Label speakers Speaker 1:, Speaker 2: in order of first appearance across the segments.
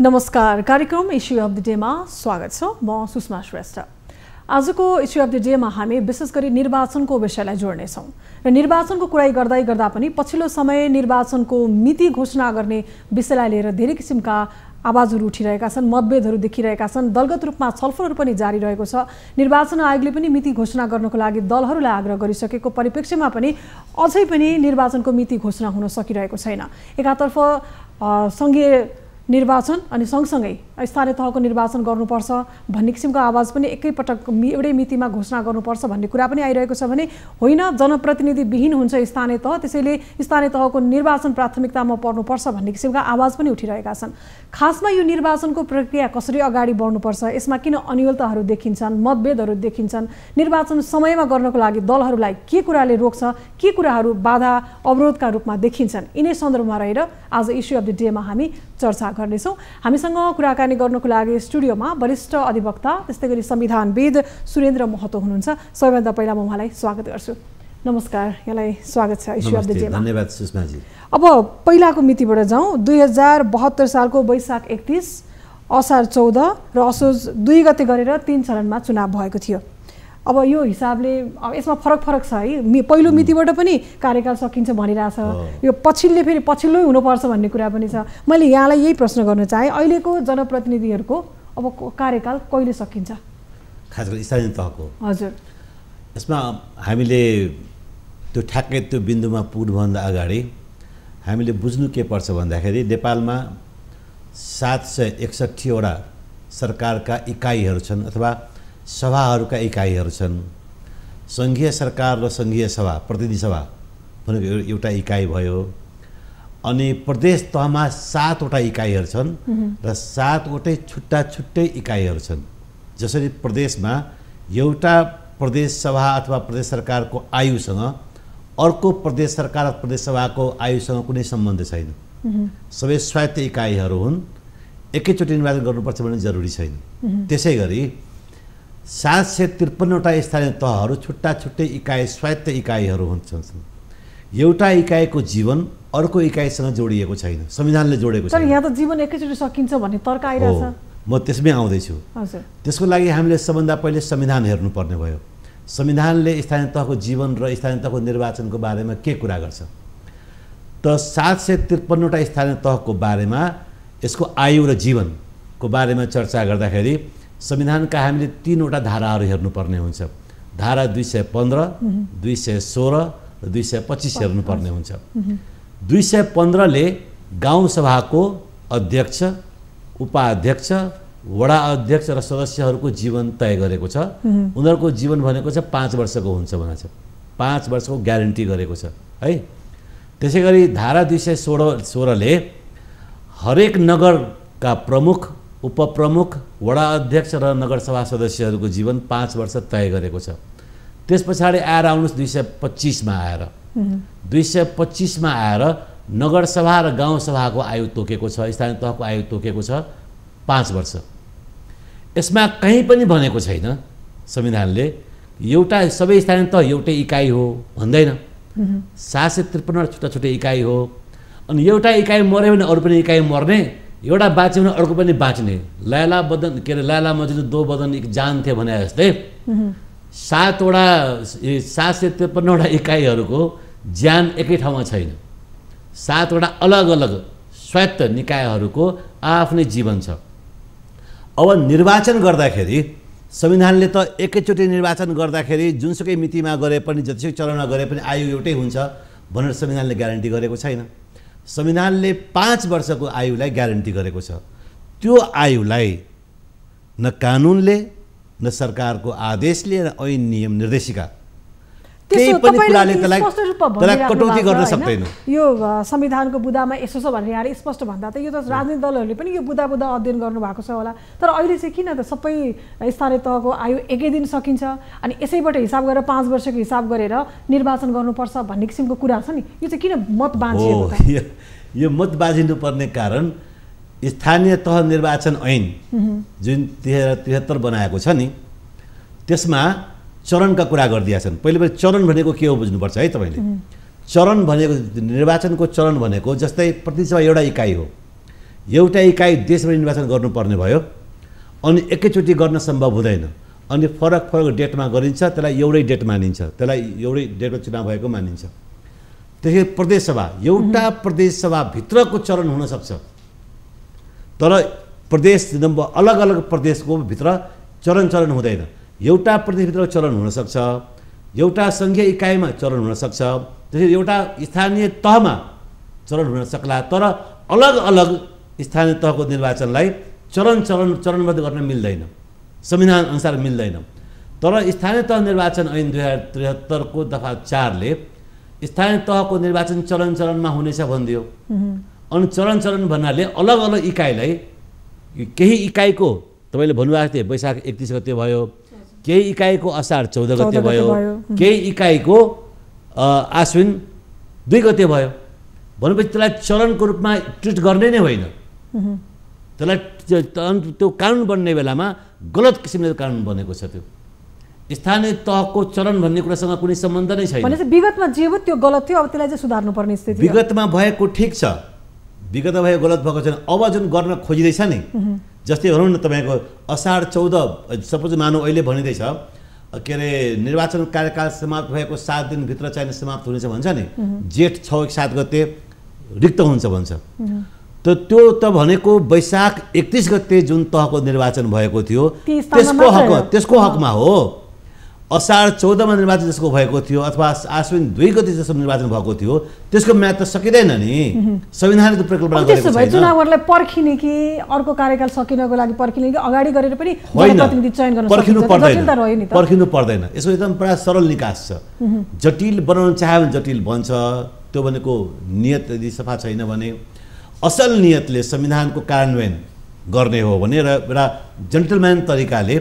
Speaker 1: नमस्कार, कार्यक्रम issue of the डेमा स्वागत छ। म सुषमा श्रेष्ठ। आजको इश्यू अफ द डेमा हामी विशेष गरी निर्वाचनको विषयलाई जोड्नेछौँ र निर्वाचनको कुरा गर्दा पनि पछिल्लो समय निर्वाचनको मिति घोषणा गर्ने विषयलाई लिएर धेरै किसिमका आवाजहरू उठिरहेका छन्, मतभेदहरू देखिरहेका छन्, दलगत रूपमा छलफलहरू पनि जारी रहेको छ। निर्वाचन आयोगले पनि मिति घोषणा गर्नको लागि दलहरूलाई आग्रह गरिसकेको परिप्रेक्ष्यमा पनि अझै पनि निर्वाचनको मिति घोषणा हुन सकिरहेको छैन। एकातर्फ संघीय निर्वाचन अनि सँगसँगै स्थानीय तहको निर्वाचन गर्नुपर्छ भन्ने किसिमको आवाज पनि एकैपटक एउटै मितिमा घोषणा गर्नुपर्छ भन्ने कुरा पनि आइरहेको छ भने होइन, जनप्रतिनिधि विहीन हुन्छ स्थानीय तह, त्यसैले स्थानीय तहको निर्वाचन प्राथमिकतामा पर्नुपर्छ भन्ने किसिमका आवाज पनि उठिरहेका छन्। खासमा यो निर्वाचनको प्रक्रिया कसरी अगाडि बढ्नुपर्छ, यसमा किन अनियमितताहरू देखिन्छन्, मतभेदहरू देखिन्छन्, निर्वाचन समयमा गर्नको लागि दलहरूलाई के कुराले रोक्छ, के कुराहरू बाधा अवरोधका रूपमा देखिन्छन्, यिनै सन्दर्भमा रहेर आज इश्यू अफ द डेमा हामी चर्चा गर्नेछौँ। हामीसँग कुराकानी गर्नको लागि स्टुडियोमा वरिष्ठ अधिवक्ता त्यस्तै गरी संविधानविद सुरेन्द्र महतो हुनुहुन्छ। सबैभन्दा पहिला म उहाँलाई स्वागत गर्छु। नमस्कार, यहाँलाई स्वागत छ इश्यू अफ द डेमा।
Speaker 2: धन्यवाद सुषमाजी।
Speaker 1: अब पहिलाको मितिबाट जाउँ। 2072 सालको वैशाख 31, असार 14 र असोज 2 गते गरेर 3 चरणमा चुनाव भएको थियो। अब यो हिसाबले यसमा फरक छ है। पहिलो मितिबाट पनि कार्यकाल सकिन्छ भनिरहेछ, यो फेरि पछिल्लै हुनुपर्छ भन्ने कुरा पनि छ। मैले यहाँलाई यही प्रश्न गर्न चाहेँ, अहिलेको जनप्रतिनिधिहरूको अब कार्यकाल कहिले सकिन्छ,
Speaker 2: खास गरी स्थानीय तहको?
Speaker 1: हजुर,
Speaker 2: यसमा हामीले त्यो ठ्याक्कै त्यो बिन्दुमा पुग्नुभन्दा अगाडि हामीले बुझ्नु के पर्छ भन्दाखेरि नेपालमा 761 वटा सरकारका इकाइहरू छन् अथवा सभाहरूका इकाइहरू छन्। सङ्घीय सरकार र सङ्घीय सभा, प्रतिनिधि सभा भनेको एउटा इकाइ भयो। अनि प्रदेश तहमा 7 वटा इकाइहरू छन् र 7 वटै छुट्टा छुट्टै इकाइहरू छन्। जसरी प्रदेशमा एउटा प्रदेश सभा अथवा प्रदेश सरकारको आयुसँग अर्को प्रदेश सरकार र प्रदेश सभाको आयुसँग कुनै सम्बन्ध छैन, सबै स्वायत्त इकाइहरू हुन्। एकैचोटि निर्वाचन गर्नुपर्छ भन्ने जरुरी छैन। त्यसै गरी 753 वटा स्थानीय तहहरू छुट्टा छुट्टै इकाइ, स्वायत्त इकाइहरू हुन्छन्। एउटा इकाइको जीवन अर्को इकाइसँग जोडिएको छैन, संविधानले जोडेको छैन।
Speaker 1: तर यहाँ त जीवन एकैचोटि सकिन्छ भन्ने तर्क आइरहेछ।
Speaker 2: म त्यसमै आउँदैछु।
Speaker 1: हजुर,
Speaker 2: त्यसको लागि हामीले सबभन्दा पहिले संविधान हेर्नुपर्ने भयो। संविधानले स्थानीय तहको जीवन र स्थानीय तहको निर्वाचनको बारेमा के कुरा गर्छ त 753 वटा स्थानीय तहको बारेमा, यसको आयु र जीवनको बारेमा चर्चा गर्दाखेरि संविधानका हामीले 3 वटा धाराहरू हेर्नुपर्ने हुन्छ। धारा 215, 216 र 225 हेर्नुपर्ने हुन्छ। 215 ले गाउँसभाको अध्यक्ष, उपाध्यक्ष, वडा अध्यक्ष र सदस्यहरूको जीवन तय गरेको छ। उनीहरूको जीवन भनेको छ 5 वर्षको हुन्छ भनेको छ, 5 वर्षको ग्यारेन्टी गरेको छ है। त्यसै गरी धारा 216 ले हरेक नगरका प्रमुख, उपप्रमुख, वडा अध्यक्ष र नगरसभा सदस्यहरूको जीवन 5 वर्ष तय गरेको छ। त्यस पछाडि आएर आउनुहोस् 225मा आएर 225मा आएर नगरसभा र गाउँसभाको आयु तोकेको छ, स्थानीय तहको आयु तोकेको छ 5 वर्ष। यसमा कहीँ पनि भनेको छैन संविधानले एउटा सबै स्थानीय तह एउटै इकाइ हो भन्दैन। 753 छुट्टा छुट्टै इकाइ हो। अनि एउटा इकाइ मर्यो भने अरू पनि इकाइ मर्ने, एउटा बाँच्यो भने अर्को पनि बाँच्ने। लैला मजनू 2 बदन जान थिए भने जस्तै 753 वटा इकाइहरूको ज्यान एकै ठाउँमा छैन। 7 वटा अलग अलग स्वायत्त निकायहरूको आफ्नै जीवन छ। अब निर्वाचन गर्दाखेरि संविधानले त एकैचोटि निर्वाचन गर्दाखेरि जुनसुकै मितिमा गरे पनि, जतिसुकै चरणमा गरे पनि आयु एउटै हुन्छ भनेर संविधानले ग्यारेन्टी गरेको छैन। संविधानले 5 वर्षको आयुलाई ग्यारेन्टी गरेको छ। त्यो आयुलाई न कानुनले, न सरकारको आदेशले, न ऐन नियम निर्देशिका केही पनि कुराले त्यसलाई कटौती गर्न सक्दैन।
Speaker 1: यो संविधानको बुदामा यसो छ भनेर यहाँले स्पष्ट भन्दा त यो त राजनीतिक दलहरूले पनि यो बुदा अध्ययन गर्नुभएको छ होला। तर अहिले चाहिँ किन त सबै स्थानीय तहको आयु एकै दिन सकिन्छ अनि यसैबाट हिसाब गरेर 5 वर्षको हिसाब गरेर निर्वाचन गर्नुपर्छ भन्ने किसिमको कुरा छ नि, यो चाहिँ किन मत बाँधिएको त?
Speaker 2: यो मत बाँधिनु पर्ने कारण स्थानीय तह निर्वाचन ऐन जुन 73 बनाएको छ नि, त्यसमा चरणका कुरा गरिदिएका छन्। पहिले चरण भनेको के हो बुझ्नुपर्छ है तपाईले। चरण भनेको निर्वाचनको चरण भनेको जस्तै प्रतिनिधि सभा एउटा इकाइ हो, एउटा इकाइ देशभरि निर्वाचन गर्नुपर्ने भयो अनि एकैचोटि गर्न सम्भव हुँदैन अनि फरक फरक डेटमा गरिन्छ त्यसलाई एउटै डेट मानिन्छ त्यसलाई एउटै डेटमा चुनाव भएको मानिन्छ त्यसै प्रदेशसभा एउटा प्रदेशसभाभित्रको चरण हुन सक्छ तर प्रदेश नम्बर अलग अलग प्रदेशको भित्र चरण हुँदैन एउटा प्रदेशभित्र चरण हुन सक्छ एउटा सङ्घीय इकाइमा चरण हुन सक्छ त्यसैले एउटा स्थानीय तहमा चरण हुन सक्ला तर अलग अलग स्थानीय तहको निर्वाचनलाई चरणबद्ध गर्न मिल्दैन संविधान अनुसार मिल्दैन तर स्थानीय तह निर्वाचन ऐन 2073 को दफा 4 ले स्थानीय तहको निर्वाचन चरणमा हुनेछ भनिदियो अनि चरण भन्नाले अलग अलग इकाइलाई केही इकाइको तपाईले भन्नुभएको थियो वैशाख 31 गते भयो केही इकाइको असार 14 गते भयो केही इकाइको आश्विन 2 गते भयो भनेपछि त्यसलाई चरणको रूपमा ट्रिट गर्ने नै होइन त्यसलाई त्यो कानुन बन्ने बेलामा गलत किसिमले कानुन बनेको छ त्यो स्थानीय तहको चरण भन्ने कुरासँग कुनै सम्बन्ध नै छैन
Speaker 1: भनेपछि विगतमा जे हो त्यो गलत थियो अब त्यसलाई चाहिँ सुधार्नु पर्ने स्थिति
Speaker 2: विगतमा भएको ठीक छ विगतमा भएको गलत भएको छैन अब जुन गर्न खोजिँदैछ नि जस्तै भनौँ न तपाईँको असार 14 सपोज मानौँ अहिले भनिँदैछ के अरे निर्वाचन कार्यकाल समाप्त भएको 7 दिनभित्र चाहिँ समाप्त हुनेछ भन्छ नि जेठ 6-7 गते रिक्त हुन्छ भन्छ त त्यो त भनेको वैशाख 31 गते जुन तहको निर्वाचन भएको थियो त्यसको हकमा हो असार 14 मा निर्वाचन जसको भएको थियो अथवा आश्विन 2 गते जसको निर्वाचन भएको थियो त्यसको म्याद त सकिँदैन नि संविधानको परिकल्पना गरेको छैन
Speaker 1: चुनावहरूलाई पर्खिने कि अर्को कार्यकाल सकिनको लागि पर्खिने कि अगाडि गरेर पनि जनप्रतिनिधि चयन गर्न सकिन्छ
Speaker 2: पर्खिनु पर्दैन यसको एकदम पुरा सरल निकास छ जटिल बनाउन चाह्यो भने जटिल बन्छ त्यो भनेको नियत यदि सफा छैन भने असल नियतले संविधानको कार्यान्वयन गर्ने हो भने र एउटा जेन्टलम्यान तरिकाले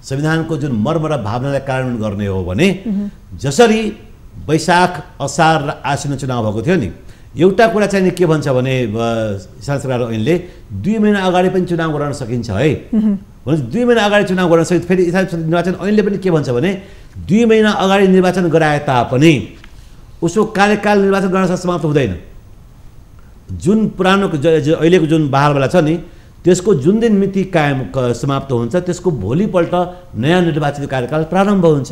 Speaker 2: संविधानको जुन मर्म र भावनालाई कार्यान्वयन गर्ने हो भने जसरी वैशाख असार र आश्विन चुनाव भएको थियो नि एउटा कुरा चाहिँ के भन्छ भने स्थानीय सरकार ऐनले 2 महिना अगाडि पनि चुनाव गराउन सकिन्छ है भने 2 महिना अगाडि चुनाव गराउन सकिन्छ फेरि स्थानीय निर्वाचन ऐनले पनि के भन्छ भने 2 महिना अगाडि निर्वाचन गराए तापनि उसको कार्यकाल निर्वाचन गर्न समाप्त हुँदैन जुन पुरानो अहिलेको जुन बहालवाला छ नि त्यसको जुन दिन मिति कायम समाप्त हुन्छ त्यसको भोलिपल्ट नयाँ निर्वाचित कार्यकाल प्रारम्भ हुन्छ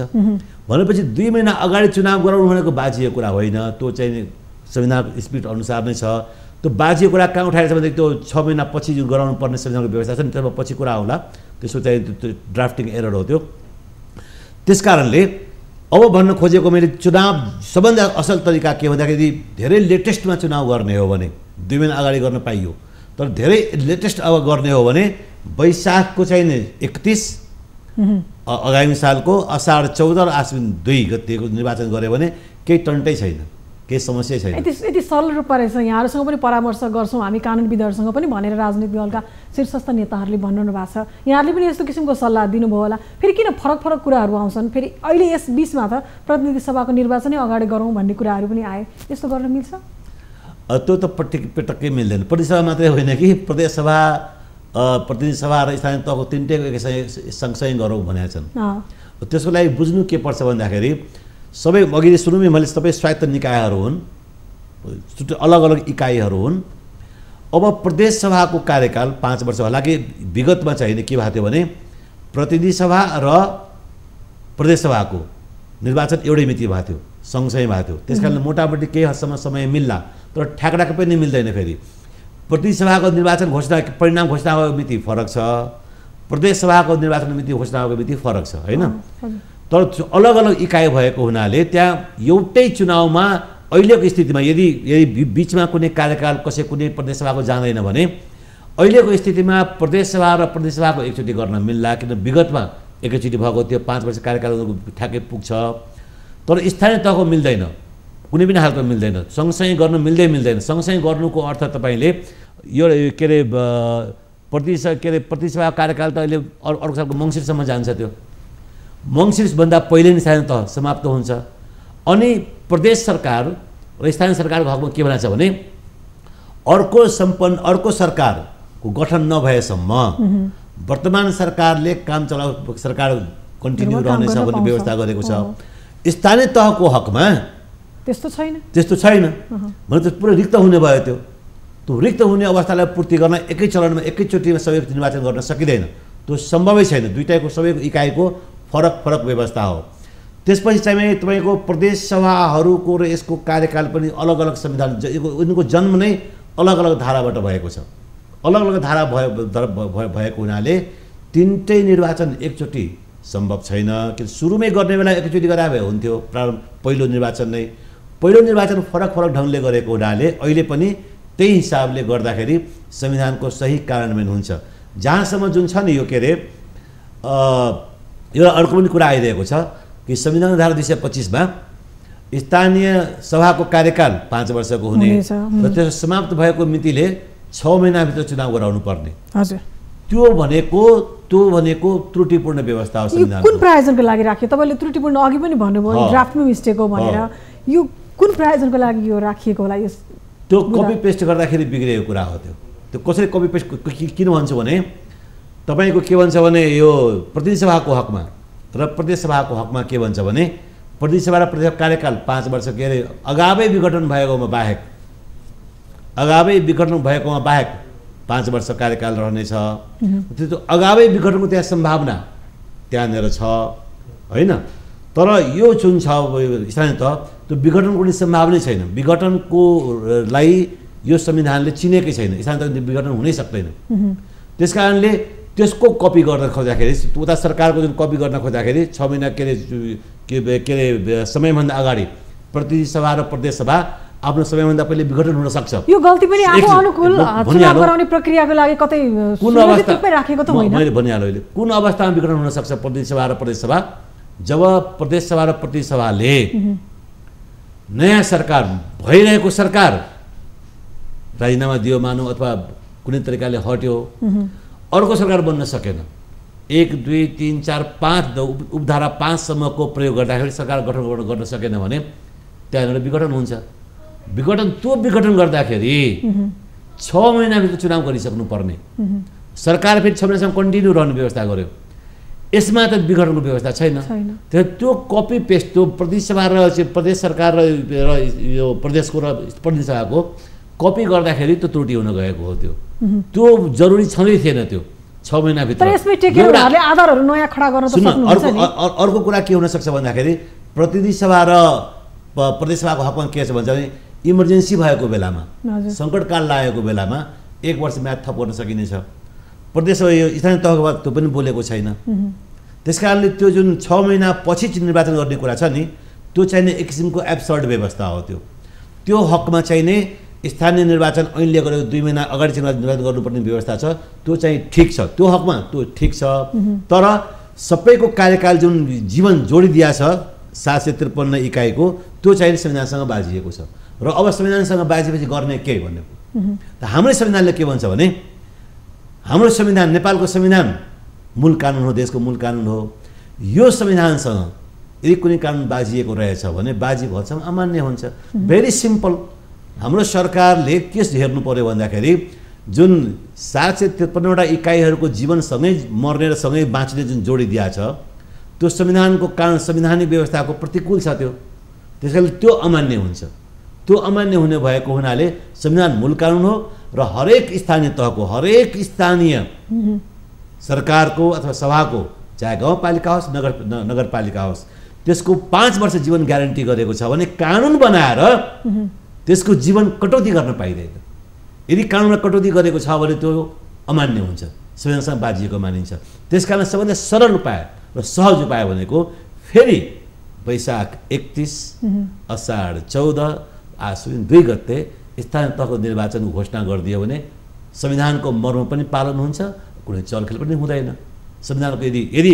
Speaker 2: भनेपछि 2 महिना अगाडि चुनाव गराउनु भनेको बाजिएको कुरा होइन त्यो चाहिँ संविधानको स्पिरिट अनुसार नै छ त्यो बाजिएको कुरा कहाँ उठाएर छ भने त्यो 6 महिना पछि जुन गराउनु पर्ने संविधानको व्यवस्था छ नि त्यसमा पछि कुरा होला त्यसको चाहिँ त्यो ड्राफ्टिङ एरर हो त्यो त्यसकारणले अब भन्न खोजेको मैले चुनाव सबभन्दा असल तरिका के भन्दाखेरि धेरै लेटेस्टमा चुनाव गर्ने हो भने 2 महिना अगाडि गर्न पाइयो तर धेरै लेटेस्ट अब गर्ने हो भने वैशाखको चाहिँ 31 आगामी सालको असार 14 र आश्विन 2 गतेको निर्वाचन गर्यो भने केही टन्टै छैन केही समस्या छैन
Speaker 1: यति सरल रूपमा रहेछ यहाँहरूसँग पनि परामर्श गर्छौँ हामी कानुनविदहरूसँग पनि भनेर राजनीतिक दलका शीर्षस्थ नेताहरूले भन्नु भएको छ यहाँहरूले पनि यस्तो किसिमको सल्लाह दिनुभयो होला फेरि किन फरक कुराहरू आउँछन् फेरि अहिले यस बीचमा त प्रतिनिधि सभाको निर्वाचनै अगाडि गरौँ भन्ने कुराहरू पनि आए यस्तो गर्न मिल्छ
Speaker 2: त्यो त पटक्कै मिल्दैन प्रतिसभा मात्रै होइन कि प्रदेशसभा प्रतिनिधि सभा र स्थानीय तहको तिनटैको सँगसँगै गरौँ भनेका छन् त्यसको लागि बुझ्नु के पर्छ भन्दाखेरि सबै अघि सुरुमै मैले सबै स्वायत्त निकायहरू हुन् अलग अलग इकाइहरू हुन् अब प्रदेश सभाको कार्यकाल 5 वर्ष हालाकि विगतमा चाहिँ के भएको थियो भने प्रतिनिधि सभा र प्रदेश सभाको निर्वाचन एउटै मिति भएको थियो सँगसँगै भएको थियो त्यसकारणले मोटामोटी केही हदसम्म समय मिल्ला तर ठ्याकडाक पनि मिल्दैन फेरि प्रतिनिधि सभाको निर्वाचन घोषणा परिणाम घोषणा भएको मिति फरक छ प्रदेश सभाको निर्वाचन मिति घोषणा भएको मिति फरक छ हैन तर अलग अलग इकाइ भएको हुनाले त्यहाँ एउटै चुनावमा अहिलेको स्थितिमा यदि बीचमा कुनै कार्यकाल कुनै प्रदेश सभाको जाँदैन भने अहिलेको स्थितिमा प्रदेश सभा र प्रदेश सभाको एकचोटि गर्न मिल्ला किन विगतमा एकैचोटि भएको त्यो 5 वर्ष कार्यकाल ठ्याक्कै पुग्छ तर स्थानीय तहको मिल्दैन कुनै पनि हालतमा मिल्दैन सँगसँगै गर्न मिल्दैन सँगसँगै गर्नुको अर्थ तपाईले यो के अरे प्रतिनिधि सभा कार्यकाल त अहिले अर्को सालको मङ्सिरसम्म जान्छ त्यो मङ्सिरभन्दा पहिले नै स्थानीय तह समाप्त हुन्छ अनि प्रदेश सरकार र स्थानीय सरकारको हकमा के भनेको छ भने अर्को सरकारको गठन नभएसम्म वर्तमान सरकारले काम चलाउ सरकार कन्टिन्यू रहनेछ भन्ने व्यवस्था गरेको छ स्थानीय तहको हकमा त्यस्तो छैन भने त पुरै रिक्त हुने भयो त्यो त्यो रिक्त हुने अवस्थालाई पूर्ति गर्न एकै चरणमा एकैचोटिमा सबै निर्वाचन गर्न सकिँदैन, त्यो सम्भवै छैन। दुईटाको सबैको इकाइको फरक फरक व्यवस्था हो। त्यसपछि चाहिँ तपाईँको प्रदेश सभाहरूको र यसको कार्यकाल पनि अलग अलग संविधान, उनको जन्म नै अलग अलग धाराबाट भएको छ। अलग अलग धारा भएको हुनाले तिनटै निर्वाचन एकचोटि सम्भव छैन। कि सुरुमै गर्ने बेला एकचोटि गराए भए हुन्थ्यो। प्रारम्भ पहिलो निर्वाचन फरक फरक ढङ्गले गरेको हुनाले अहिले पनि त्यही हिसाबले गर्दाखेरि संविधानको सही कार्यान्वयन हुन्छ। जहाँसम्म जुन छ नि यो के अरे एउटा अर्को पनि कुरा आइरहेको छ कि संविधान धारा 225 मा स्थानीय सभाको कार्यकाल 5 वर्षको हुने र त्यसको समाप्त भएको मितिले 6 महिनाभित्र चुनाव गराउनु पर्ने।
Speaker 1: हजुर,
Speaker 2: त्यो भनेको त्रुटिपूर्ण व्यवस्था हो संविधान।
Speaker 1: कुन प्रायोजनको लागि राखियो? तपाईँले त्रुटिपूर्ण अघि पनि भन्नुभयो, ड्राफ्टमा मिस्टेक हो भनेर। यो कुन प्रायोजनको लागि यो राखिएको होला? यो
Speaker 2: त्यो कपी पेस्ट गर्दाखेरि बिग्रेको कुरा हो। त्यो कसरी कपी पेस्ट किन भन्छु भने तपाईँको के भन्छ भने यो प्रतिनिधि सभाको हकमा र प्रदेश सभाको हकमा के भन्छ भने प्रतिनिधि सभा र प्रदेश कार्यकाल 5 वर्ष के अरे अगावै विघटन भएकोमा बाहेक 5 वर्ष कार्यकाल रहनेछ। त्यो अगावै विघटनको त्यहाँ सम्भावना त्यहाँनिर छ होइन। तर यो जुन छ स्थानीय तह त्यो विघटनको कुनै सम्भावनै छैन। विघटनको लाई यो संविधानले चिनेकै छैन। स्थानीय तह विघटन हुनै सक्दैन। त्यस कारणले त्यसको कपी गर्न खोज्दाखेरि उता सरकारको जुन कपी गर्न खोज्दाखेरि 6 महिना के अरे समयभन्दा अगाडि प्रतिनिधि सभा र प्रदेश सभा आफ्नो समयभन्दा पहिले विघटन हुन सक्छ।
Speaker 1: यो गल्ती पनि आफू अनुकूल चुनाव गराउने प्रक्रियाको लागि कतै सुरक्षितमै राखेको त होइन।
Speaker 2: मैले भनिहालेँ अहिले कुन अवस्थामा विघटन हुन सक्छ प्रतिनिधि सभा र प्रदेश सभा? जब प्रदेश सभा र प्रतिनिधि सभाले नयाँ सरकार भइरहेको सरकार राजीनामा दियो मानौ अथवा कुनै तरिकाले हट्यो, अर्को सरकार बन्न सकेन, 1 2 3 4 5 उपधारा 5 सम्मको प्रयोग गर्दाखेरि सरकार गठन गर्न सकेन भने त्यहाँनिर विघटन हुन्छ। त्यो विघटन गर्दाखेरि 6 महिनाभित्र चुनाव गरिसक्नु पर्ने। सरकार फेरि 6 महिनासम्म कन्टिन्यू रहने व्यवस्था गर्यो। यसमा त विघटनको व्यवस्था छैन। त्यो कपी पेस्ट त्यो प्रदेश सभा र प्रदेश सरकार र यो प्रदेशको र प्रतिनिधि सभाको कपी गर्दाखेरि त्यो त्रुटि हुन गएको हो। त्यो जरुरी छँदै थिएन। त्यो 6 महिनाभित्र
Speaker 1: आधारहरू नयाँ खडा गर्न
Speaker 2: अर्को कुरा के हुन सक्छ भन्दाखेरि प्रतिनिधि सभा र प्रदेश सभाको हकमा के छ भन्छ भने इमर्जेन्सी भएको बेलामा, सङ्कटकाल लागेको बेलामा 1 वर्ष म्याद थप गर्न सकिनेछ। प्रदेश यो स्थानीय तहको त्यो पनि बोलेको छैन। त्यस कारणले त्यो जुन 6 महिना पछि निर्वाचन गर्ने कुरा छ नि त्यो चाहिने एक किसिमको एब्सर्ड व्यवस्था हो। त्यो हकमा चाहिने स्थानीय निर्वाचन ऐनले गरेको 2 महिना अगाडि निर्वाचन गर्नुपर्ने व्यवस्था छ। त्यो चाहिँ ठिक छ। त्यो हकमा त्यो ठिक छ। तर सबैको कार्यकाल जुन जीवन जोडिदिया छ 753 इकाइको त्यो चाहिँ संविधानसँग बाजिएको छ। र अब संविधानसँग बाजिएपछि गर्ने के भन्ने हाम्रो संविधानले के भन्छ भने हाम्रो संविधान नेपालको संविधान मूल कानुन हो, देशको मूल कानुन हो। यो संविधानसँग यदि कुनै कानुन बाजिएको रहेछ भने बाजी भएसम्म अमान्य हुन्छ। Very simple. हाम्रो सरकारले के हेर्नु पर्यो भन्दाखेरि जुन 753वटा इकाइहरूको जीवनसँगै मर्ने र सँगै बाँच्ने जुन जोडिदिया छ त्यो संविधानको कानुन संवैधानिक व्यवस्थाको प्रतिकूल छ। त्यसैले त्यो अमान्य हुन्छ। त्यो अमान्य हुने भएको हुनाले संविधान मूल कानुन हो र हरेक स्थानीय तहको हरेक स्थानीय सरकारको अथवा सभाको चाहे गाउँपालिका होस् नगरपालिका होस् त्यसको 5 वर्ष जीवन ग्यारेन्टी गरेको छ भने कानुन बनाएर त्यसको जीवन कटौती गर्न पाइँदैन। यदि कानुनमा कटौती गरेको छ भने त्यो अमान्य हुन्छ, संविधानसँग बाजिएको मानिन्छ। त्यसकारण सबैभन्दा सरल उपाय र सहज उपाय भनेको फेरि वैशाख 31 असाढ 14 आश्विन 2 गते स्थानीय तहको निर्वाचनको घोषणा गरिदियो भने संविधानको मर्म पनि पालन हुन्छ, कुनै चलखेल पनि हुँदैन। संविधानको यदि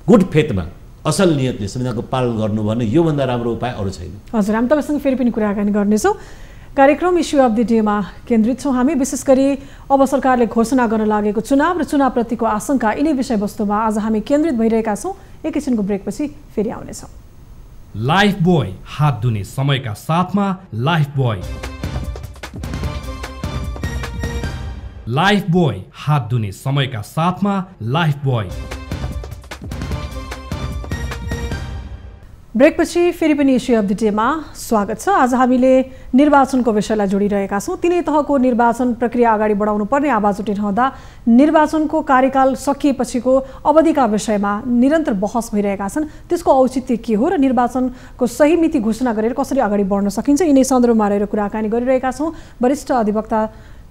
Speaker 2: गुड फेथमा असल नियतले संविधानको पालन गर्नु भने योभन्दा राम्रो उपाय अरू छैन।
Speaker 1: हजुर, हामी तपाईँसँग फेरि पनि कुराकानी गर्नेछौँ। कार्यक्रम इस्यु अफ द डेमा केन्द्रित छौँ हामी। विशेष गरी अब सरकारले घोषणा गर्न लागेको चुनाव र चुनावप्रतिको आशंका यिनै विषयवस्तुमा आज हामी केन्द्रित भइरहेका छौँ। एकैछिनको ब्रेकपछि फेरि आउनेछौँ।
Speaker 3: लाइफ बोय, हात धुने समयका साथमा लाइफ बोय। लाइफ बोय, हात धुने समयका साथमा लाइफ बोय।
Speaker 1: ब्रेकपछि फेरि पनि इस्यु अफ द डेमा स्वागत छ। आज हामीले निर्वाचनको विषयलाई जोडिरहेका छौँ। तिनै तहको निर्वाचन प्रक्रिया अगाडि बढाउनु पर्ने आवाज उठिरहँदा निर्वाचनको कार्यकाल सकिएपछिको अवधिका विषयमा निरन्तर बहस भइरहेका छन्। त्यसको औचित्य के हो र निर्वाचनको सही मिति घोषणा गरेर कसरी अगाडि बढ्न सकिन्छ, यिनै सन्दर्भमा रहेर कुराकानी गरिरहेका छौँ। वरिष्ठ अधिवक्ता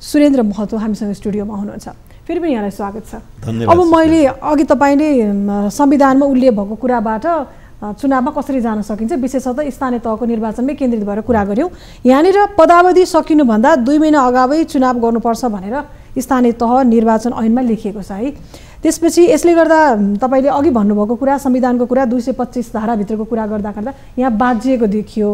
Speaker 1: सुरेन्द्र महतो हामीसँग स्टुडियोमा हुनुहुन्छ। फेरि पनि यहाँलाई स्वागत छ। अब मैले अघि तपाईँले संविधानमा उल्लेख भएको कुराबाट चुनावमा कसरी जान सकिन्छ, विशेषतः स्थानीय तहको निर्वाचनमै केन्द्रित भएर कुरा गऱ्यौँ। यहाँनिर पदावधि सकिनुभन्दा 2 महिना अगावै चुनाव गर्नुपर्छ भनेर स्थानीय तह निर्वाचन ऐनमा लेखिएको छ है। त्यसपछि यसले गर्दा तपाईँले अघि भन्नुभएको कुरा, संविधानको कुरा, 225 धाराभित्रको कुरा गर्दा यहाँ बाँझिएको देखियो।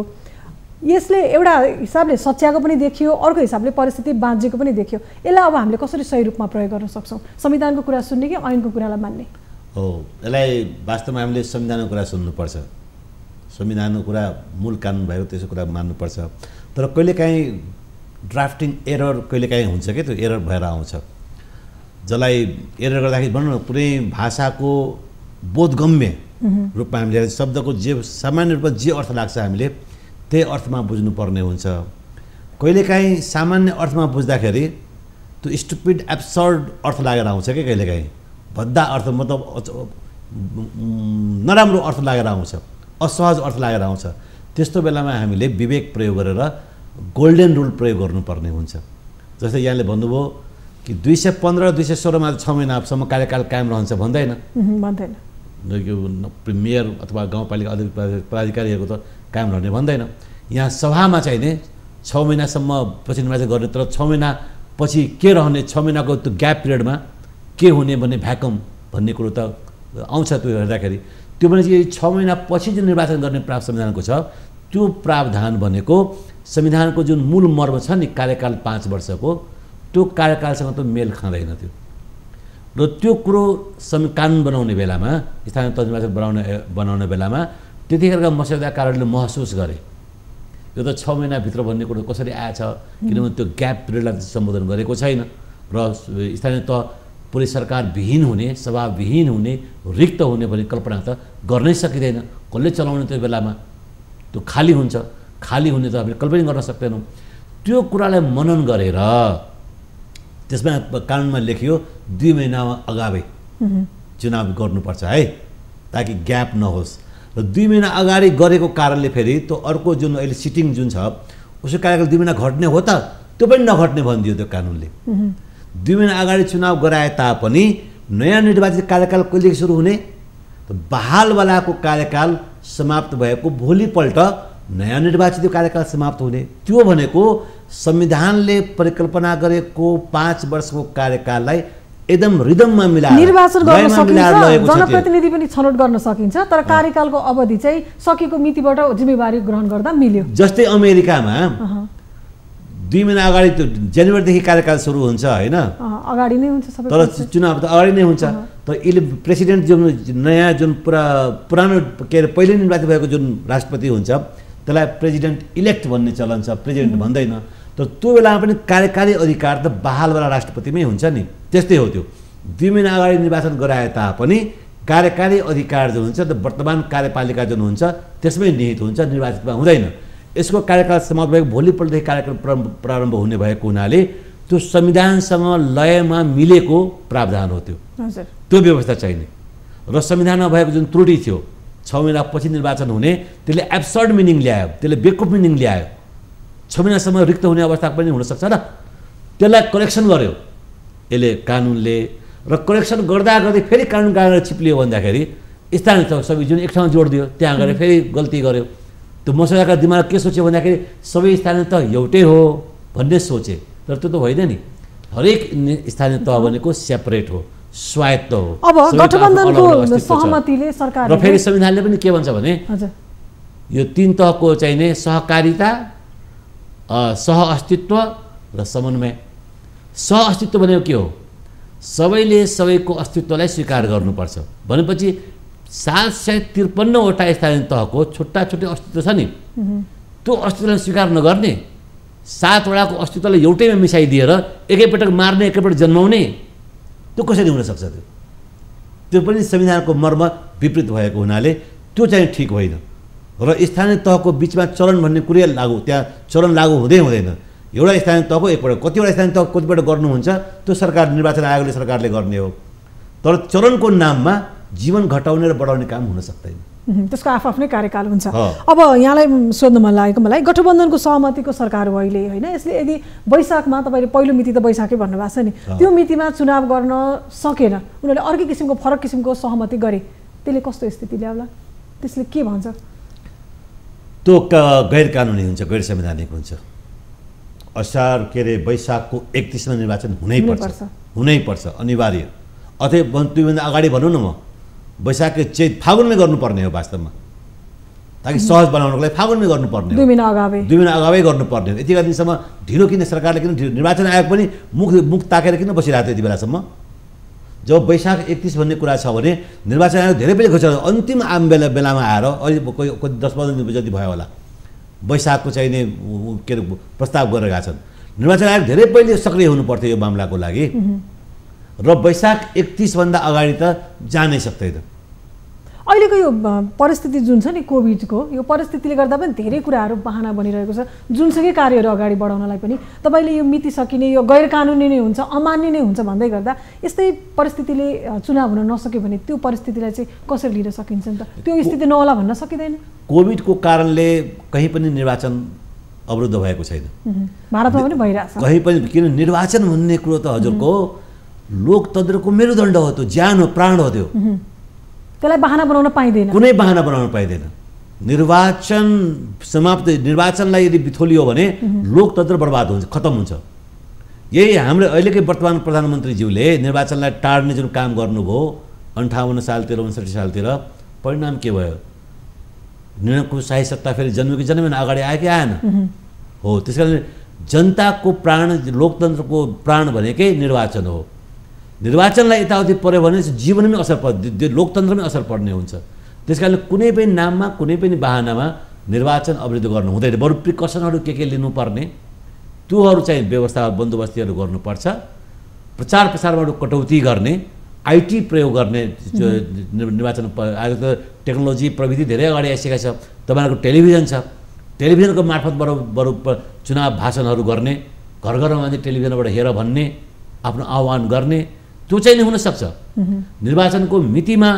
Speaker 1: यसले एउटा हिसाबले सच्याएको पनि देखियो, अर्को हिसाबले परिस्थिति बाँझिएको पनि देखियो। यसलाई अब हामीले कसरी सही रूपमा प्रयोग गर्न सक्छौँ? संविधानको कुरा सुन्ने कि ऐनको कुरालाई मान्ने?
Speaker 2: हो, यसलाई वास्तवमा हामीले संविधानको कुरा सुन्नुपर्छ। संविधानको कुरा मूल कानुन भएको त्यसको कुरा मान्नुपर्छ। तर कहिलेकाहीँ ड्राफ्टिङ एरर कहिलेकाहीँ हुन्छ कि त्यो एरर भएर आउँछ, जसलाई एरर गर्दाखेरि भनौँ न पुरै भाषाको बोधगम्य रूपमा हामीले शब्दको जे सामान्य रूपमा जे अर्थ लाग्छ हामीले त्यही अर्थमा बुझ्नुपर्ने हुन्छ। कहिलेकाहीँ सामान्य अर्थमा बुझ्दाखेरि त्यो स्टुपिड एब्सर्ड अर्थ लागेर आउँछ कि कहिलेकाहीँ भद्दा अर्थ मतलब नराम्रो अर्थ लागेर आउँछ, असहज अर्थ लागेर आउँछ। त्यस्तो बेलामा हामीले विवेक प्रयोग गरेर गोल्डन रुल प्रयोग गर्नुपर्ने हुन्छ। जस्तै यहाँले भन्नुभयो कि 215 216 मा 6 महिनासम्म कार्यकाल कायम रहन्छ भन्दैन। मेयर अथवा गाउँपालिका पदाधिकारीहरूको त कायम रहने भन्दैन। यहाँ सभामा चाहिँ नि 6 महिनासम्म पछि निर्वाचन गर्ने, तर 6 महिना पछि के रहने, 6 महिनाको त्यो ग्याप पिरियडमा के हुने भन्ने भ्याकम भन्ने कुरो त आउँछ। त्यो हेर्दाखेरि त्यो भने चाहिँ 6 महिना पछि जुन निर्वाचन गर्ने प्रावधान संविधानको छ, त्यो प्रावधान भनेको संविधानको जुन मूल मर्म छ नि कार्यकाल 5 वर्षको, त्यो कार्यकालसँग त मेल खाँदैन थियो। र त्यो कुरो कानुन बनाउने बेलामा, स्थानीय तह निर्वाचन बनाउने बेलामा त्यतिखेरका मस्यौदाकारहरूले महसुस गरे यो त 6 महिनाभित्र भन्ने कुरो कसरी आएछ, किनभने त्यो ग्याप पिरियडलाई सम्बोधन गरेको छैन र स्थानीय तह पुरै सरकार विहीन हुने, सभा विहीन हुने, रिक्त हुने भन्ने कल्पना त गर्नै सकिँदैन। कसले चलाउने त्यो बेलामा? त्यो खाली हुन्छ, खाली हुने त हामीले कल्पना गर्न सक्दैनौँ। त्यो कुरालाई मनन गरेर त्यसमा कानुनमा लेखियो 2 महिना अगावै चुनाव गर्नुपर्छ है, ताकि ग्याप नहोस्। र 2 महिना अगाडि गरेको कारणले फेरि त्यो अर्को जुन अहिले सिटिङ जुन छ उसको कार्यकाल 2 महिना घट्ने हो त त्यो पनि नघट्ने भनिदियो त्यो कानुनले। 2 महिना अगाडि चुनाव गराए तापनि नयाँ निर्वाचित कार्यकाल कहिलेदेखि सुरु हुने? बहालवालाको कार्यकाल समाप्त भएको भोलिपल्ट नयाँ निर्वाचित कार्यकाल समाप्त हुने। त्यो भनेको संविधानले परिकल्पना गरेको 5 वर्षको कार्यकाललाई एकदम रिदममा मिलाएर
Speaker 1: निर्वाचन गर्न सकिन्छ, जनप्रतिनिधि पनि छनौट गर्न सकिन्छ, तर कार्यकालको अवधि चाहिँ सकेको मितिबाट जिम्मेवारी ग्रहण गर्दा मिल्यो।
Speaker 2: जस्तै अमेरिकामा 2 महिना अगाडि त्यो जनवरीदेखि कार्यकाल सुरु हुन्छ होइन,
Speaker 1: अगाडि नै हुन्छ सबै,
Speaker 2: तर चुनाव त अगाडि नै हुन्छ। तर यसले प्रेसिडेन्ट जुन नयाँ जुन पुरानो के अरे पहिले निर्वाचित भएको जुन राष्ट्रपति हुन्छ त्यसलाई प्रेसिडेन्ट इलेक्ट भन्ने चलन छ, प्रेसिडेन्ट भन्दैन। तर त्यो बेलामा पनि कार्यकारी अधिकार त बहालवाला राष्ट्रपतिमै हुन्छ नि। त्यस्तै हो, त्यो 2 महिना अगाडि निर्वाचन गराए तापनि कार्यकारी अधिकार जुन हुन्छ त वर्तमान कार्यपालिका जुन हुन्छ त्यसमै निहित हुन्छ, निर्वाचितमा हुँदैन। यसको कार्यकाल समाप्त भएको भोलिपल्टदेखि कार्यक्रम प्रारम्भ हुने भएको हुनाले त्यो संविधानसँग लयमा मिलेको प्रावधान हो त्यो व्यवस्था चाहिने। र संविधानमा भएको जुन त्रुटि थियो 6 महिना पछि निर्वाचन हुने, त्यसले एब्सर्ड मिनिङ ल्यायो, त्यसले बेकुफ मिनिङ ल्यायो। 6 महिनासम्म रिक्त हुने अवस्था पनि हुनसक्छ र त्यसलाई करेक्सन गर्यो यसले कानुनले। र करेक्सन गर्दा गर्दै फेरि कानुन कागज चिप्लियो भन्दाखेरि स्थानीय तह सबै जुन एक ठाउँमा जोडिदियो, त्यहाँ गएर फेरि गल्ती गर्यो। त्यो मसौदाका दिमागमा के सोच्यो भन्दाखेरि सबै स्थानीय तह एउटै हो भन्ने सोचे, तर त्यो त होइन नि। हरेक स्थानीय तह भनेको सेपरेट हो, स्वायत्त हो।
Speaker 1: अब गठबन्धनको सहमतिले सरकार
Speaker 2: र फेरि संविधानले पनि के भन्छ भने यो 3 तहको चाहिँ नै सहकारिता, सहअस्तित्व र समन्वय। सहअस्तित्व भनेको के हो? सबैले सबैको अस्तित्वलाई स्वीकार गर्नुपर्छ भनेपछि 753 वटा स्थानीय तहको छुट्टा छुट्टै अस्तित्व छ नि, त्यो अस्तित्वलाई स्वीकार नगर्ने, 7 वटाको अस्तित्वलाई एउटैमा मिसाइदिएर एकैपटक मार्ने, एकैपटक जन्माउने, त्यो कसरी हुनसक्छ? त्यो पनि संविधानको मर्म विपरीत भएको हुनाले त्यो चाहिँ ठिक होइन। र स्थानीय तहको बिचमा चरण भन्ने कुरै लागू त्यहाँ चरण लागू हुँदैन। एउटा स्थानीय तहको एकपल्ट कतिवटा स्थानीय तह कतिपल्ट गर्नुहुन्छ त्यो सरकार निर्वाचन आयोगले सरकारले गर्ने हो। तर चरणको नाममा जीवन घटाउने र बढाउने काम हुन सक्दैन।
Speaker 1: त्यसको आफ्नै कार्यकाल हुन्छ। अब यहाँलाई सोध्न मन लागेको मलाई गठबन्धनको सहमतिको सरकार हो अहिले होइन, यसले यदि वैशाखमा तपाईँले पहिलो मिति त वैशाखै भन्नुभएको छ नि, त्यो मितिमा चुनाव गर्न सकेन, उनीहरूले अर्कै किसिमको फरक किसिमको सहमति गरे, त्यसले कस्तो स्थिति ल्याउला? त्यसले के भन्छ?
Speaker 2: त्यो गैर कानुनी हुन्छ, गैर संवैधानिक हुन्छ। वैशाखको 31मा निर्वाचन हुनैपर्छ अनिवार्य। अथवा त्योभन्दा अगाडि भनौँ न, म वैशाख फागुनमै गर्नुपर्ने हो वास्तवमा, ताकि सहज बनाउनको लागि फागुनमै गर्नुपर्ने हो,
Speaker 1: 2 महिना अगावै
Speaker 2: गर्नुपर्ने हो। यतिका दिनसम्म ढिलो किन सरकारले किन निर्वाचन आयोग पनि मुख ताकेर किन बसिरहेको थियो यति बेलासम्म? जब वैशाख 31 भन्ने कुरा छ भने निर्वाचन आयोग धेरै पहिले घोषणा अन्तिम बेलामा आएर अहिले कति 10-15 दिन जति भयो होला वैशाखको चाहिने के अरे प्रस्ताव गरेर गएका छन्। निर्वाचन आयोग धेरै पहिले सक्रिय हुनुपर्थ्यो यो मामलाको लागि र वैशाख 31 भन्दा अगाडि त जानै सक्दैन।
Speaker 1: अहिलेको यो परिस्थिति जुन छ नि कोभिडको, यो परिस्थितिले गर्दा पनि धेरै कुराहरू बहाना बनिरहेको छ, जुनसुकै कार्यहरू अगाडि बढाउनलाई पनि तपाईँले यो मिति सकिने, यो गैर कानुनी नै हुन्छ, अमान्य नै हुन्छ भन्दै गर्दा यस्तै परिस्थितिले चुनाव हुन नसक्यो भने त्यो परिस्थितिलाई चाहिँ कसरी लिन सकिन्छ नि त? त्यो स्थिति नहोला भन्न सकिँदैन?
Speaker 2: कोभिडको कारणले कहीँ पनि निर्वाचन अवरुद्ध भएको छैन,
Speaker 1: भारतमा पनि भइरहेछ
Speaker 2: कहीँ पनि। किन निर्वाचन भन्ने कुरो त हजुरको लोकतन्त्रको मेरुदण्ड हो, त्यो ज्यान हो, प्राण हो, त्यो
Speaker 1: त्यसलाई बहाना बनाउन पाइँदैन,
Speaker 2: कुनै बहाना बनाउन पाइँदैन। निर्वाचन समाप्त, निर्वाचनलाई यदि बिथोलियो भने लोकतन्त्र बर्बाद हुन्छ, खतम हुन्छ। यही हाम्रो अहिलेकै वर्तमान प्रधानमन्त्रीज्यूले निर्वाचनलाई टार्ने जुन काम गर्नुभयो 58 सालतिर 59 सालतिर, परिणाम के भयो? निरङ्कुश सत्ता फेरि जन्मेको जन्मेन, अगाडि आयो कि आएन? हो। त्यस कारण जनताको प्राण, लोकतन्त्रको प्राण भनेकै निर्वाचन हो। निर्वाचनलाई यताउति पर्यो भने जीवनमै असर पर्छ, लोकतन्त्रमै असर पर्ने हुन्छ। त्यस कारण कुनै पनि नाममा, कुनै पनि बहानामा निर्वाचन अवरुद्ध गर्नु हुँदैन। बरु प्रिकसनहरू के लिनुपर्ने त्योहरू चाहिँ व्यवस्था बन्दोबस्तीहरू गर्नुपर्छ। प्रचार प्रसारमा कटौती गर्ने, आइटी प्रयोग गर्ने। निर्वाचन आज त टेक्नोलोजी प्रविधि धेरै अगाडि आइसकेको छ। तपाईँहरूको टेलिभिजन छ, टेलिभिजनको मार्फत बरु चुनाव भाषणहरू गर्ने, घर घरमा मान्छे टेलिभिजनबाट हेर भन्ने, आफ्नो आह्वान गर्ने, त्यो चाहिँ नि हुनसक्छ। निर्वाचनको मितिमा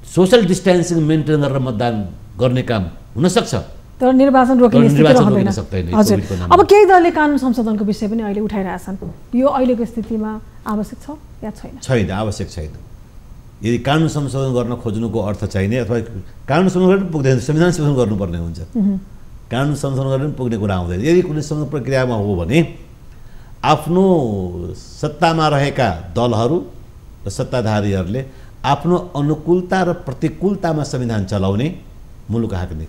Speaker 2: सोसल डिस्टेन्सिङ मेन्टेन गरेर मतदान गर्ने काम हुनसक्छ,
Speaker 1: तर निर्वाचन रोकिने स्थिति
Speaker 2: सक्दैन।
Speaker 1: हजुर, अब केही दलले कानुन संशोधनको विषय पनि अहिले उठाइरहेछन्, यो अहिलेको स्थितिमा आवश्यक छ या छैन?
Speaker 2: छैन, आवश्यक छैन। यदि कानुन संशोधन गर्न खोज्नुको अर्थ चाहिने अथवा कानुन संशोधन पनि पुग्दैन, संविधान संशोधन गर्नुपर्ने हुन्छ। कानुन संशोधन गर्न पनि पुग्ने कुरा आउँदैन। यदि कुनै संशोधन प्रक्रियामा हो भने आफ्नो सत्तामा रहेका दलहरू र सत्ताधारीहरूले आफ्नो अनुकूलता र प्रतिकूलतामा संविधान चलाउने, मुलुक हाँक्ने,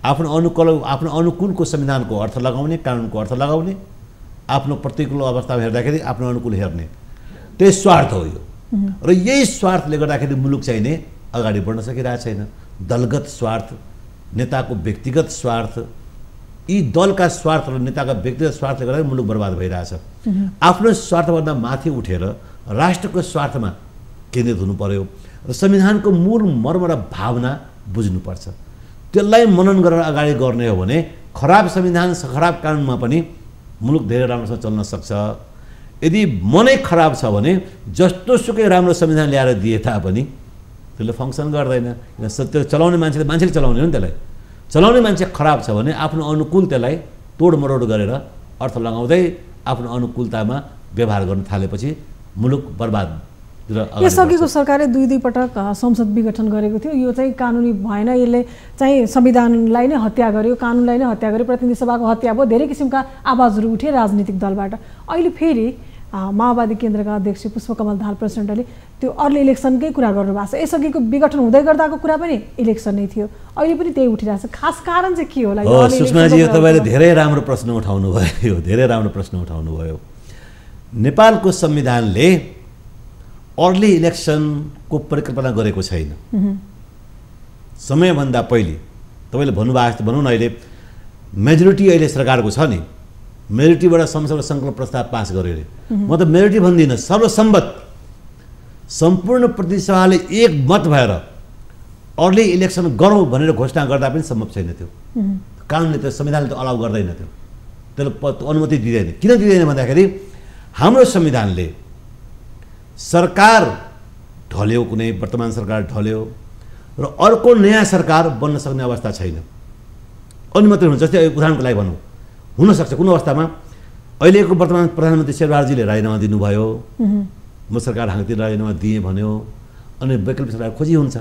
Speaker 2: आफ्नो अनुकूलको संविधानको अर्थ लगाउने, कानुनको अर्थ लगाउने, आफ्नो प्रतिकूल अवस्थामा हेर्दाखेरि आफ्नो अनुकूल हेर्ने, त्यही स्वार्थ हो यो। र यही स्वार्थले गर्दाखेरि मुलुक चाहिँ नै अगाडि बढ्न सकिरहेको छैन। दलगत स्वार्थ, नेताको व्यक्तिगत स्वार्थ, यी दलका स्वार्थ र नेताका व्यक्तिगत स्वार्थले गर्दा मुलुक बर्बाद भइरहेछ। आफ्नो स्वार्थभन्दा माथि उठेर राष्ट्रको स्वार्थमा केन्द्रित हुनु पर्यो र संविधानको मूल मर्म र भावना बुझ्नुपर्छ। त्यसलाई मनन गरेर अगाडि गर्ने हो भने खराब संविधान, खराब कानुनमा पनि मुलुक धेरै राम्रोसँग चल्न सक्छ। यदि मनै खराब छ भने जस्तो सुकै राम्रो संविधान ल्याएर दिए तापनि त्यसले फङ्सन गर्दैन। त्यो चलाउने मान्छेले चलाउने हो नि। त्यसलाई चलाउने मान्छे खराब छ भने आफ्नो अनुकूल त्यसलाई तोडमरोड गरेर अर्थ लगाउँदै आफ्नो अनुकूलतामा व्यवहार गर्न थालेपछि मुलुक बर्बाद।
Speaker 1: यसअघिको सरकारले 2 पटक संसद विघटन गरेको थियो। यो चाहिँ कानुनी भएन, यसले चाहिँ संविधानलाई नै हत्या गर्यो, कानुनलाई नै हत्या गर्यो, प्रतिनिधि सभाको हत्या भयो, धेरै किसिमका आवाजहरू उठे राजनीतिक दलबाट। अहिले फेरि माओवादी केन्द्रका अध्यक्ष पुष्पकमल दाहाल प्रचण्डले त्यो अर्ली इलेक्सनकै कुरा गर्नुभएको छ। यसअघिको विघटन हुँदै गर्दाको कुरा पनि इलेक्सन नै थियो, अहिले पनि त्यही उठिरहेछ। खास कारण चाहिँ के होला?
Speaker 2: सुषमाजी, तपाईँले धेरै राम्रो प्रश्न उठाउनु भयो, धेरै राम्रो प्रश्न उठाउनु भयो। नेपालको संविधानले अर्ली इलेक्सनको परिकल्पना गरेको छैन। समयभन्दा पहिले तपाईँले भन्नुभएको जस्तो भनौँ न, अहिले मेजोरिटी अहिले सरकारको छ नि, मेजोरिटीबाट संसदको सङ्कल्प प्रस्ताव पास गर्यो अरे। म त मेजोरिटी भन्दिनँ, सर्वसम्मत सम्पूर्ण प्रतिनिधि सभाले एक मत भएर अर्ली इलेक्सन गरौँ भनेर घोषणा गर्दा पनि सम्भव छैन त्यो। कानुनले त संविधानले त अलाउ गर्दैन त्यो, त्यसले अनुमति दिँदैन। किन दिँदैन भन्दाखेरि हाम्रो संविधानले सरकार ढल्यो, कुनै वर्तमान सरकार ढल्यो र अर्को नयाँ सरकार बन्न सक्ने अवस्था छैन। अनि मात्रै हुन्छ, जस्तै उदाहरणको लागि भनौँ, हुनसक्छ कुनै अवस्थामा अहिलेको वर्तमान प्रधानमन्त्री शेरबहादुरजीले राजीनामा दिनुभयो, म सरकार हाङतिर राजीनामा दिएँ भन्यो, अनि वैकल्पिक सरकार खोजी हुन्छ।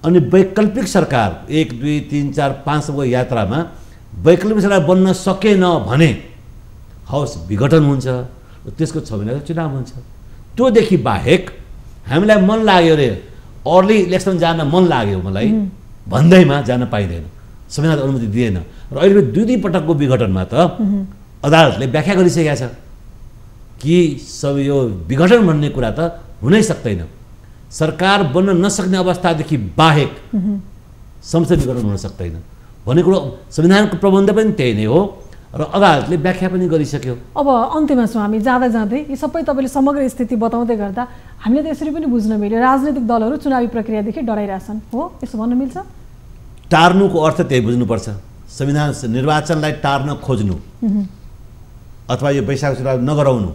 Speaker 2: अनि वैकल्पिक सरकार 1, 2, 3, 4, 5 यात्रामा वैकल्पिक सरकार बन्न सकेन भने हाउस विघटन हुन्छ, त्यसको 6 महिनाको चुनाव हुन्छ। त्योदेखि बाहेक हामीलाई मन लाग्यो अरे अर्ली इलेक्सन जान मन लाग्यो मलाई भन्दैमा जान पाइँदैन, संविधान अनुमति दिएन। र अहिले 2 पटकको विघटनमा त अदालतले व्याख्या गरिसकेका छ कि सब यो विघटन भन्ने कुरा त हुनै सक्दैन। सरकार बन्न नसक्ने अवस्थादेखि बाहेक संसद विघटन हुन सक्दैन भन्ने कुरो संविधानको प्रबन्ध पनि त्यही नै हो र अदालतले व्याख्या पनि गरिसक्यो।
Speaker 1: अब अन्त्यमा छौँ हामी, जाँदा जाँदै यी सबै तपाईँले समग्र स्थिति बताउँदै गर्दा हामीले त यसरी पनि बुझ्न मिल्यो राजनीतिक दलहरू चुनावी प्रक्रियादेखि डराइरहेछन्, हो यसो भन्न मिल्छ?
Speaker 2: टार्नुको अर्थ त्यही बुझ्नुपर्छ। संविधान निर्वाचनलाई टार्न खोज्नु अथवा यो वैशाख चुनाव नगराउनु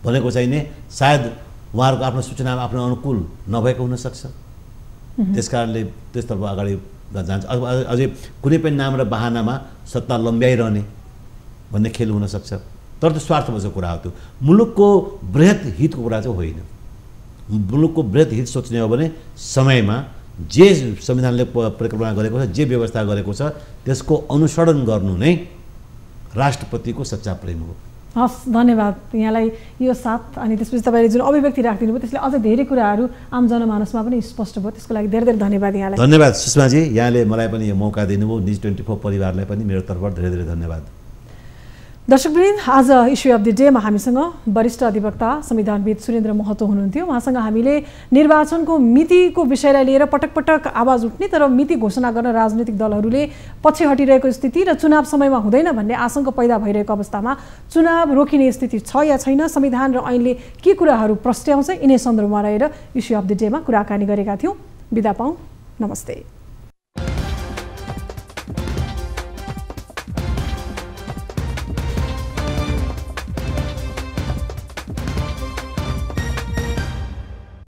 Speaker 2: भनेको चाहिँ नि सायद उहाँहरूको आफ्नो सूचनामा आफ्नो अनुकूल नभएको हुनसक्छ। त्यस कारणले त्यसतर्फ अगाडि जान्छ, अथवा अझै कुनै पनि नाम र बहानामा सत्ता लम्ब्याइरहने भन्ने खेल हुनसक्छ। तर त्यो स्वार्थवश कुरा हो, त्यो मुलुकको बृहत हितको कुरा चाहिँ होइन। मुलुकको बृहत हित सोच्ने हो भने समयमा जे संविधानले परिकल्पना गरेको छ, जे व्यवस्था गरेको छ त्यसको अनुसरण गर्नु नै राष्ट्रपतिको सच्चा प्रेम हो।
Speaker 1: हस्, धन्यवाद यहाँलाई यो साथ। अनि त्यसपछि तपाईँले जुन अभिव्यक्ति राखिदिनु भयो त्यसले अझै धेरै कुराहरू आम जनमानसमा पनि स्पष्ट भयो, त्यसको लागि धेरै धेरै धन्यवाद यहाँलाई।
Speaker 2: धन्यवाद सुषमाजी, यहाँले मलाई पनि यो मौका दिनुभयो। न्युज 24 परिवारलाई पनि मेरो तर्फबाट धेरै धेरै धन्यवाद।
Speaker 1: दर्शकवृन्द, आज इस्यु अफ द डेमा हामीसँग वरिष्ठ अधिवक्ता संविधानविद सुरेन्द्र महतो हुनुहुन्थ्यो। उहाँसँग हामीले निर्वाचनको मितिको विषयलाई लिएर पटक पटक आवाज उठ्ने तर मिति घोषणा गर्न राजनीतिक दलहरूले पछि हटिरहेको स्थिति र चुनाव समयमा हुँदैन भन्ने आशंका पैदा भइरहेको अवस्थामा चुनाव रोकिने स्थिति छ या छैन, संविधान र ऐनले के कुराहरू प्रस्ट्याउँछ, यिनै सन्दर्भमा रहेर इस्यु अफ द डेमा कुराकानी गरेका थियौँ। बिदा पाऊँ, नमस्ते।